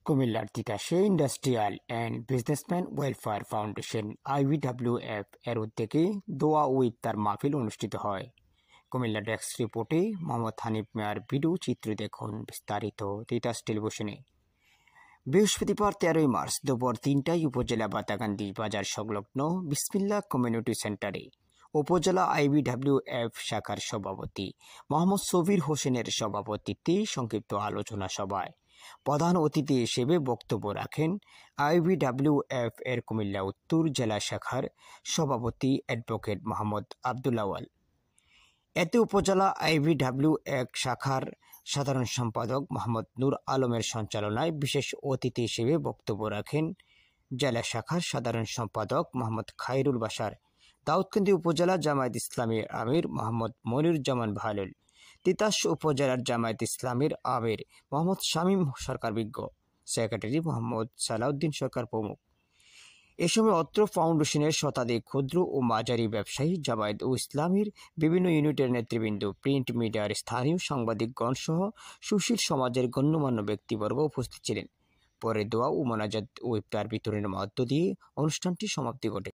কুমিল্লার তিতাসে industrial and businessman welfare foundation IBWF এর উদ্যোগে দোয়া ও ইফতার মাহফিল অনুষ্ঠিত হয়। কুমিল্লা ডেস্ক রিপোর্টে মোহাম্মদ হানিফ মিয়ার ভিডিও চিত্র দেখুন বিস্তারিত তিতাস টেলিভিশনে। বৃহস্পতিবার 13 মার্চ দুপুর 3টায় উপজেলা বাতাকান্দি বাজার সংলগ্ন বিসমিল্লাহ কমিউনিটি সেন্টারে উপজেলা IBWF শাখার সভাপতি মোহাম্মদ সবির হোসেনের সভাপতিত্বে সংক্ষিপ্ত আলোচনা সভায় প্রধান অতিথি হিসেবে বক্তব্য রাখেন IBWF এর কুমিল্লা উত্তর জেলা শাখার সভাপতি অ্যাডভোকেট মোহাম্মদ আব্দুল আওয়াল। এতে উপজেলা IBWF শাখার সাধারণ সম্পাদক মোহাম্মদ নূর আলমের সঞ্চালনায় বিশেষ অতিথি হিসেবে বক্তব্য রাখেন জেলা শাখার সাধারণ সম্পাদক মোহাম্মদ খায়রুল বাশার, দাউদকান্দি উপজেলা জামায়াত ইসলামীর আমির মোহাম্মদ মনিরুজ্জামান ভালুল, তিতাস উপজেলার জামায়াত ইসলামীর আমির মোহাম্মদ শামীম সরকার বিজ্ঞ, সেক্রেটারি মোহাম্মদ সালাউদ্দিন সরকার প্রমুখ। এ সময় অত্র ফাউন্ডেশনের শতাধিক ক্ষুদ্র ও মাঝারি ব্যবসায়ী, জামায়াত ও ইসলামীর বিভিন্ন ইউনিটের নেতৃবৃন্দ, প্রিন্ট মিডিয়ার স্থানীয় সাংবাদিকগণ সহ সুশীল সমাজের গণ্যমান্য ব্যক্তিবর্গ উপস্থিত ছিলেন। পরে দোয়া ও মোনাজাত ও ইফতার বিতরণের মধ্য দিয়ে অনুষ্ঠানটি সমাপ্তি ঘটে।